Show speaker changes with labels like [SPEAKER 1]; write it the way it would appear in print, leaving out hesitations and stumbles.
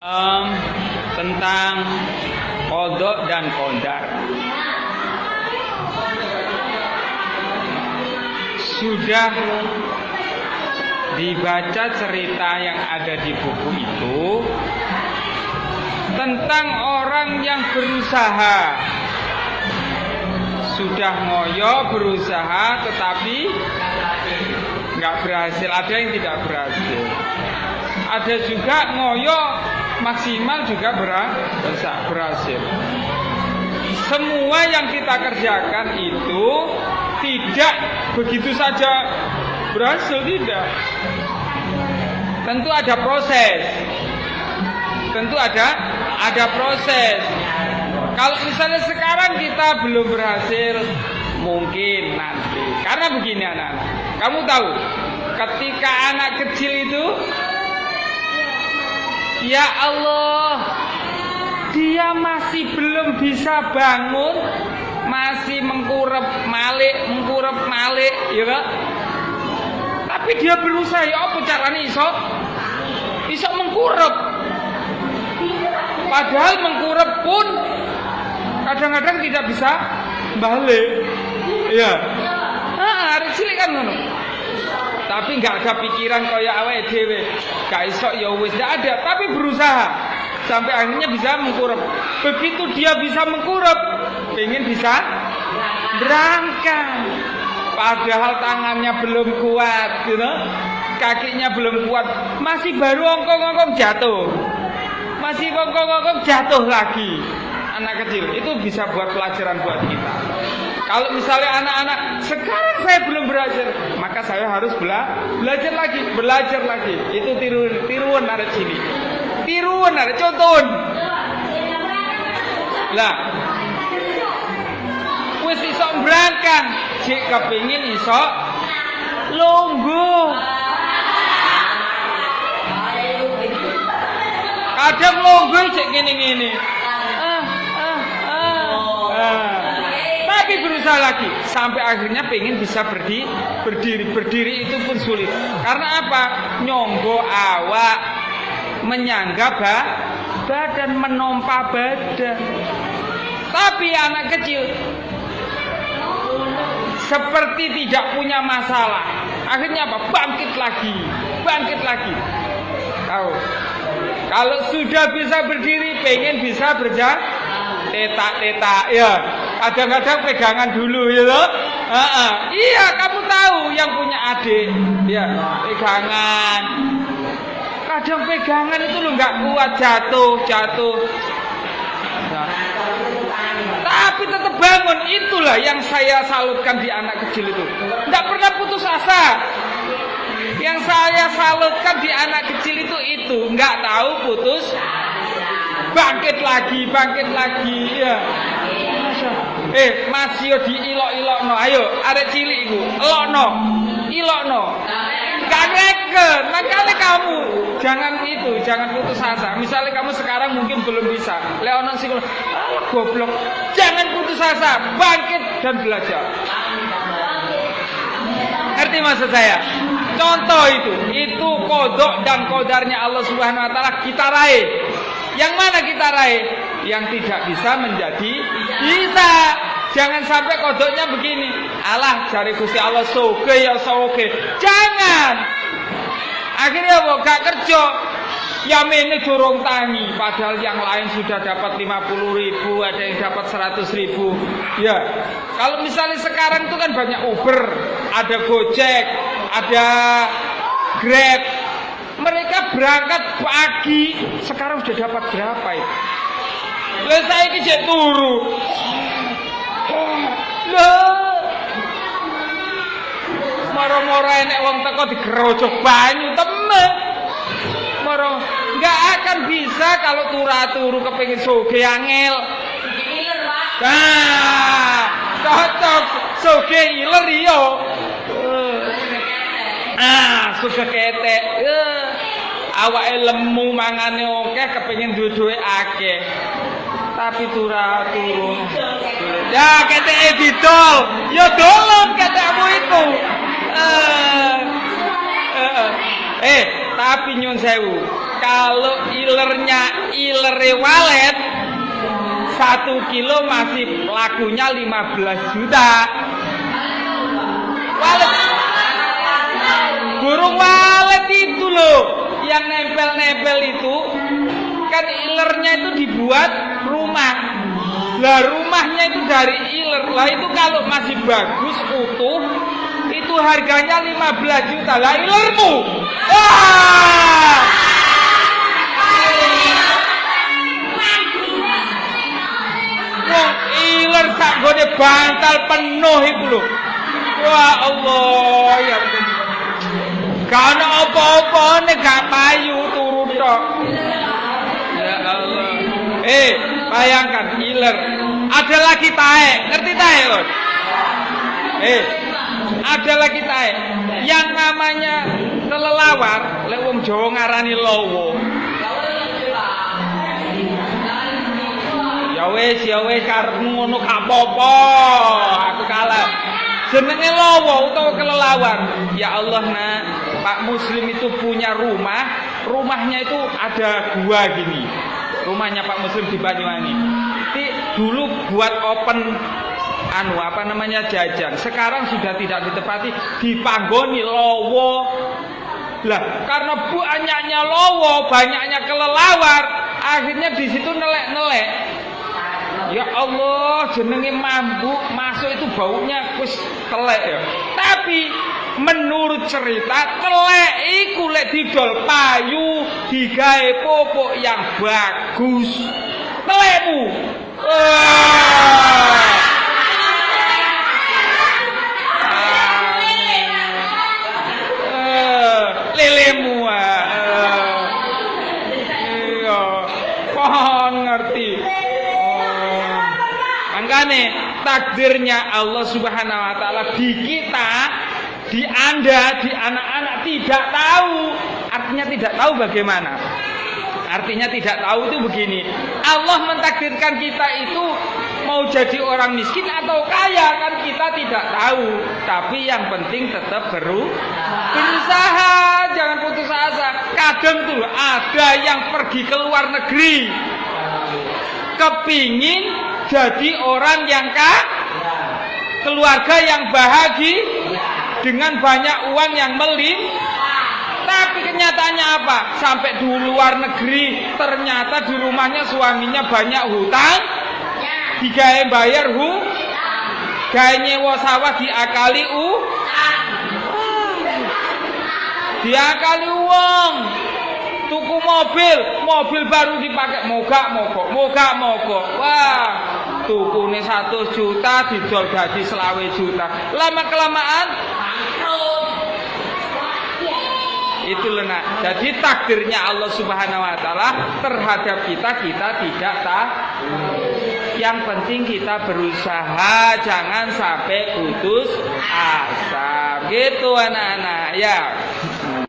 [SPEAKER 1] Tentang qada dan qadar. Sudah dibaca cerita yang ada di buku itu tentang orang yang berusaha, sudah ngoyo berusaha tetapi nggak berhasil. Ada yang tidak berhasil, ada juga ngoyo maksimal juga berhasil. Semua yang kita kerjakan itu tidak begitu saja berhasil, tidak. Tentu ada proses. Tentu ada proses. Kalau misalnya sekarang kita belum berhasil, mungkin nanti. Karena begini anak-anak, kamu tahu, ketika anak kecil itu, ya Allah, dia masih belum bisa bangun, masih mengkurep malik, ya kan? Tapi dia berusaha, ya apa caranya iso mengkurep. Padahal mengkurep pun kadang-kadang tidak bisa balik. Ya. Arek cilik kan ngono. Tapi nggak ada pikiran kaya awake dhewe. Gak iso ya wis, ndak ada, tapi berusaha sampai akhirnya bisa mengkurep. Begitu dia bisa mengkurep, pengen bisa berangkat. Padahal tangannya belum kuat, gitu. Kakinya belum kuat, masih baru ongkong-ongkong jatuh. Masih ongkong-ongkong jatuh lagi. Anak kecil itu bisa buat pelajaran buat kita. Kalau misalnya anak-anak sekarang saya belum belajar, maka saya harus belajar lagi. Itu tiruan ada sini. Tiruan ada contoh. Lah, wis iso berangkat, jek kepengin iso lungguh. Kadang lungguh jek ngene-ngene. Tapi berusaha lagi sampai akhirnya pengen bisa berdiri itu pun sulit. Karena apa? Nyonggo awak, menyangga badan, menompa badan. Tapi anak kecil seperti tidak punya masalah. Akhirnya apa? Bangkit lagi. Tahu? Kalau sudah bisa berdiri, pengen bisa berjalan, tetak, ya. Kadang-kadang pegangan dulu, ya loh. Iya, kamu tahu yang punya adik, ya, pegangan. Kadang pegangan itu lo nggak kuat, jatuh. Nah. Tapi tetap bangun. Itulah yang saya salutkan di anak kecil itu. Nggak pernah putus asa. Yang saya salutkan di anak kecil itu nggak tahu putus. Bangkit lagi, ya. Masih diilok-ilokno. Ayo, arek cilik iku, ilokno. Gak ngeken. Makanya kamu jangan putus asa. Misalnya kamu sekarang mungkin belum bisa. Leonon psikolog, goblok. Jangan putus asa, bangkit dan belajar. Ngerti maksud saya? Contoh itu kodok dan kodarnya Allah Subhanahu Wa Taala kita raih. Yang mana kita raih? Yang tidak bisa menjadi bisa. Jangan sampai kodoknya begini. Alah, cari Gusti Allah soge ya soge. Jangan. Akhirnya gak kerja. Yamene dorong tangi. Padahal yang lain sudah dapat 50.000, ada yang dapat 100.000. Ya. Kalau misalnya sekarang itu kan banyak Uber, ada Gojek, ada Grab. Mereka berangkat pagi, sekarang sudah dapat berapa itu? Lah saiki jek turu. Lah. Moro-moro enek wong teko digerojok banyu temen. Moro enggak akan bisa kalau turu kepengin soge angel. Iler, Pak. Nah, cocok soge iler iyo. Sudah ketek. Awake lemu mangane akeh kepengin duwe akeh. Tapi turu. Ya keteke didol. Ya dolon ketekmu iku. Tapi nyun sewu, kalau ilere walet 1 kilo masih lakunya 15 juta. Walet burung walet itu loh, yang nempel-nempel itu kan ilernya itu dibuat rumah. Lah rumahnya itu dari iler. Lah itu kalau masih bagus utuh itu harganya 15 juta. Lah ilermu. Wah! Wong iler sak gone bantal penuh iku lho. Wah Allah ya. Gak ono apa-apane gak payu turu tok. Ya Allah. Bayangkan iler. Ada lagi tae. Ngerti tae, Lur? Ada lagi tae. Yang namanya kelelawar, lek wong Jawa ngarani lowo. Ya wis karepmu ngono gak apa-apa. Aku kalah. Jenenge lowo utawa kelelawar. Ya Allah, Nak, Pak Muslim itu punya rumah. Rumahnya itu ada gua gini. Rumahnya Pak Muslim di Banyuwangi. Dulu buat open jajan. Sekarang sudah tidak ditepati, dipanggoni lowo. Lah, karena banyaknya lowo, banyaknya kelelawar, akhirnya di situ nelek-nelek. Ya Allah, jenenge mambuk masuk itu baunya wis telek ya. Tapi menurut cerita telek iku lek didol payu digawe popok yang bagus. Telekmu. Lelemu. Iya, pohon ngerti. Makanya takdirnya Allah Subhanahu wa taala di kita, di Anda, di anak-anak tidak tahu. Artinya tidak tahu bagaimana? Artinya tidak tahu itu begini. Allah mentakdirkan kita itu mau jadi orang miskin atau kaya kan kita tidak tahu. Tapi yang penting tetap berusaha, jangan putus asa. Kadang tuh ada yang pergi ke luar negeri, kepingin jadi orang yang keluarga yang bahagia dengan banyak uang yang tapi kenyataannya apa? Sampai di luar negeri ternyata di rumahnya suaminya banyak hutang, digawe bayar gawe nyewa sawah diakali diakali uang, tuku mobil baru dipakai mogok. Wah, tukune 100 juta didol dadi 20 juta. Lama kelamaan itu lenak. Jadi takdirnya Allah Subhanahu wa taala terhadap kita tidak tahu. Yang penting kita berusaha, jangan sampai putus asa. Gitu anak-anak ya.